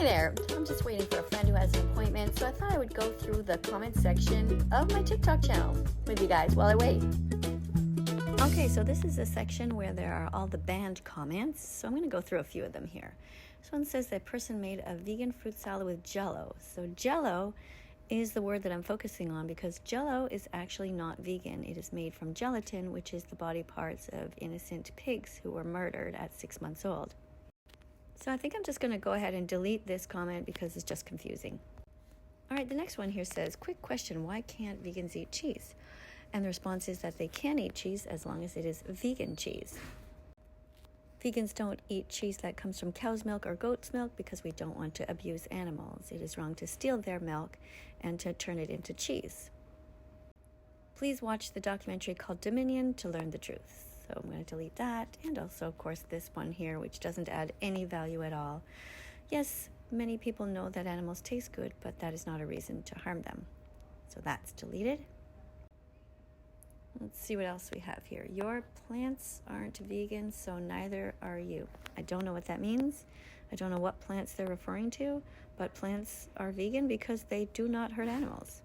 there, I'm just waiting for a friend who has an appointment, so I thought I would go through the comment section of my TikTok channel with you guys while I wait. Okay, so this is a section where there are all the banned comments, so I'm going to go through a few of them here. This one says that person made a vegan fruit salad with Jell-O. So Jell-O is the word that I'm focusing on because Jell-O is actually not vegan. It is made from gelatin, which is the body parts of innocent pigs who were murdered at 6 months old. So I think I'm just going to go ahead and delete this comment because it's just confusing. All right, the next one here says, quick question, why can't vegans eat cheese? And the response is that they can eat cheese as long as it is vegan cheese. Vegans don't eat cheese that comes from cow's milk or goat's milk because we don't want to abuse animals. It is wrong to steal their milk and to turn it into cheese. Please watch the documentary called Dominion to learn the truth. So I'm going to delete that, and also, of course, this one here, which doesn't add any value at all. Yes, many people know that animals taste good, but that is not a reason to harm them. So that's deleted. Let's see what else we have here. Your plants aren't vegan, so neither are you. I don't know what that means. I don't know what plants they're referring to, but plants are vegan because they do not hurt animals.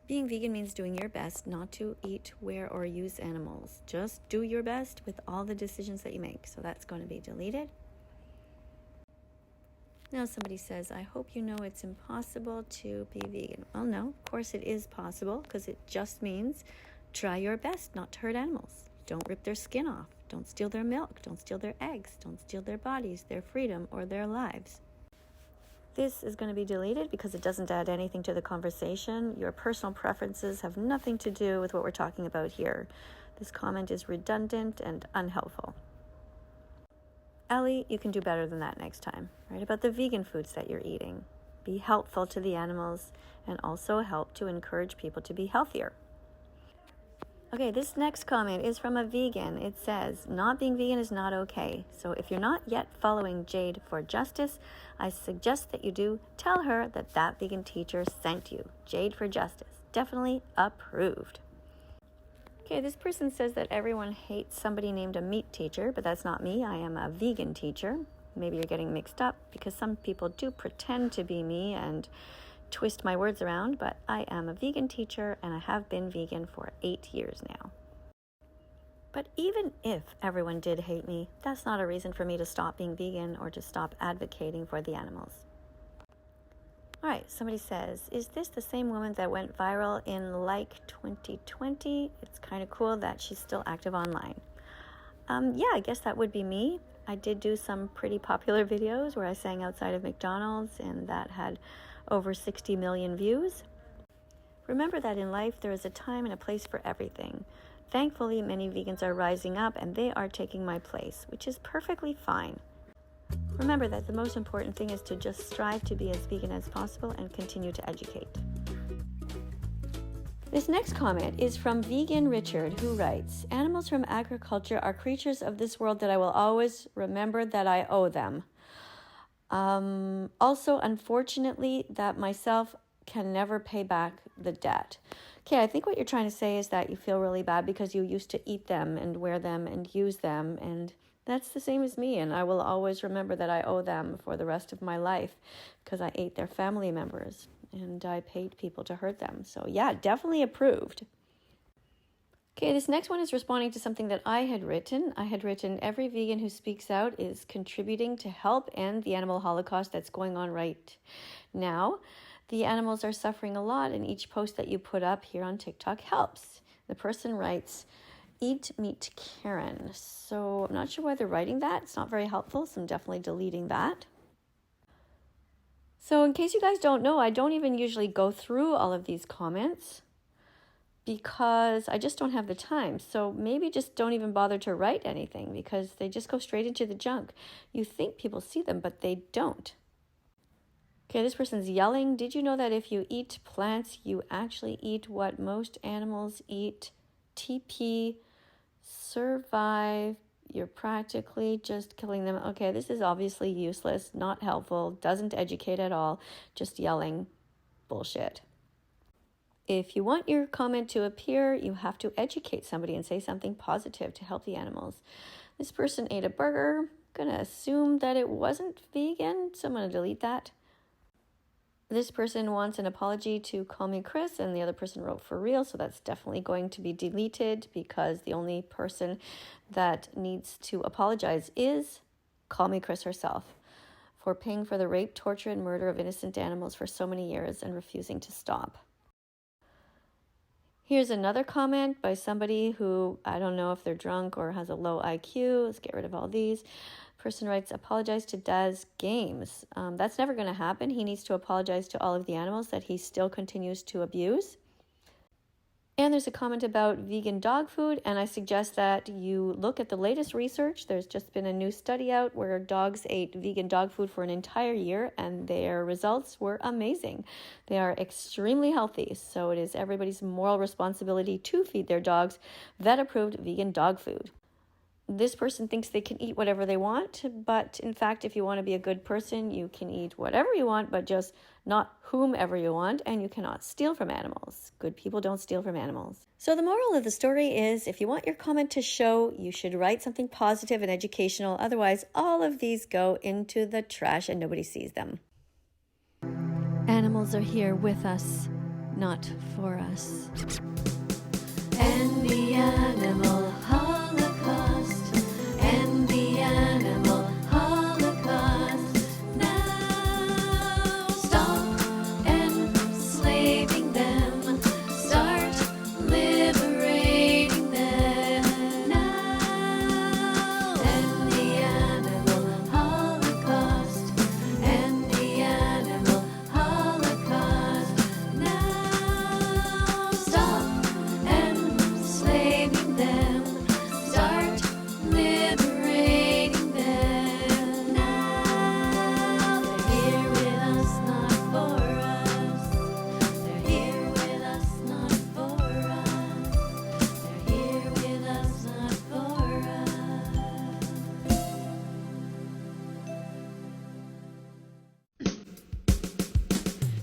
Being vegan means doing your best not to eat, wear, or use animals. Just do your best with all the decisions that you make. So that's going to be deleted. Now somebody says, I hope you know it's impossible to be vegan. Well, no, of course it is possible because it just means try your best not to hurt animals. Don't rip their skin off. Don't steal their milk. Don't steal their eggs. Don't steal their bodies, their freedom, or their lives. This is going to be deleted because it doesn't add anything to the conversation. Your personal preferences have nothing to do with what we're talking about here. This comment is redundant and unhelpful. Ellie, you can do better than that next time. Write about the vegan foods that you're eating. Be helpful to the animals and also help to encourage people to be healthier. Okay, this next comment is from a vegan. It says, not being vegan is not okay. So if you're not yet following Jade for Justice, I suggest that you do. Tell her that that vegan teacher sent you. Jade for Justice. Definitely approved. Okay, this person says that everyone hates somebody named a meat teacher, but that's not me. I am a vegan teacher. Maybe you're getting mixed up because some people do pretend to be me and twist my words around, but I am a vegan teacher and I have been vegan for 8 years now. But even if everyone did hate me, that's not a reason for me to stop being vegan or to stop advocating for the animals. All right, somebody says, is this the same woman that went viral in like 2020? It's kind of cool that she's still active online. Yeah, I guess that would be me. I did do some pretty popular videos where I sang outside of McDonald's and that had over 60 million views. Remember that in life there is a time and a place for everything. Thankfully, many vegans are rising up and they are taking my place, which is perfectly fine. Remember that the most important thing is to just strive to be as vegan as possible and continue to educate. This next comment is from Vegan Richard, who writes, animals from agriculture are creatures of this world that I will always remember that I owe them. Also, unfortunately, that myself can never pay back the debt. Okay, I think what you're trying to say is that you feel really bad because you used to eat them and wear them and use them, and that's the same as me, and I will always remember that I owe them for the rest of my life because I ate their family members and I paid people to hurt them. So yeah, definitely approved. Okay, this next one is responding to something that I had written. I had written, every vegan who speaks out is contributing to help end the animal holocaust that's going on right now. The animals are suffering a lot, and each post that you put up here on TikTok helps. The person writes, eat meat Karen. So I'm not sure why they're writing that. It's not very helpful, so I'm definitely deleting that. So in case you guys don't know, I don't even usually go through all of these comments because I just don't have the time. So maybe just don't even bother to write anything because they just go straight into the junk. You think people see them, but they don't. Okay, this person's yelling. Did you know that if you eat plants, you actually eat what most animals eat? TP, survive, you're practically just killing them. Okay, this is obviously useless, not helpful, doesn't educate at all, just yelling bullshit. If you want your comment to appear, you have to educate somebody and say something positive to help the animals. This person ate a burger. going to assume that it wasn't vegan, so I'm going to delete that. This person wants an apology to Call Me Chris, and the other person wrote for real, so that's definitely going to be deleted because the only person that needs to apologize is Call Me Chris herself for paying for the rape, torture, and murder of innocent animals for so many years and refusing to stop. Here's another comment by somebody who, I don't know if they're drunk or has a low IQ. Let's get rid of all these. Person writes, apologize to Daz Games. That's never going to happen. He needs to apologize to all of the animals that he still continues to abuse. And there's a comment about vegan dog food, and I suggest that you look at the latest research. There's just been a new study out where dogs ate vegan dog food for an entire year, and their results were amazing. They are extremely healthy, so it is everybody's moral responsibility to feed their dogs vet-approved vegan dog food. This person thinks they can eat whatever they want, but in fact, if you want to be a good person, you can eat whatever you want, but just not whomever you want, and you cannot steal from animals. Good people don't steal from animals. So the moral of the story is, if you want your comment to show, you should write something positive and educational. Otherwise, all of these go into the trash and nobody sees them. Animals are here with us, not for us. And the animal holocaust, and the animal holocaust. Now stop enslaving them, start liberating them. Now, and the animal holocaust, and the animal holocaust. Now stop enslaving them, start liberating them. Now they're here with us, not for us. They're here with us, not for us. They're here with us, not for us.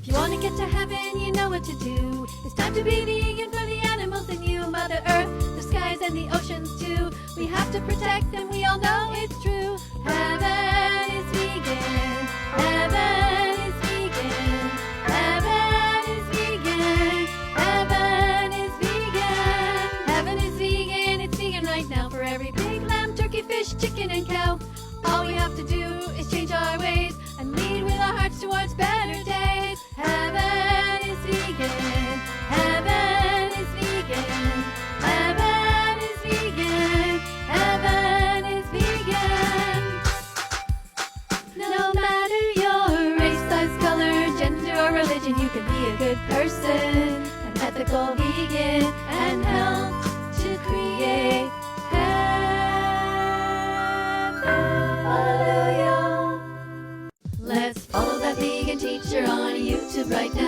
If you want to get to heaven, you know what to do. It's time to be vegan for the animals and you, Mother Earth, the skies and the oceans too. We have to protect them, we all know it's true. Heaven is vegan, heaven is vegan, heaven is vegan, heaven is vegan. Heaven is vegan, it's vegan right now for every pig, lamb, turkey, fish, chicken and cow. All we have to do is change our ways and lead with our hearts towards better days. Heaven is vegan, heaven is vegan, heaven is vegan, heaven is vegan. No matter your race, size, color, gender or religion, you can be a good person, an ethical vegan, and help to create heaven. Hallelujah. Let's follow that vegan teacher on YouTube right now.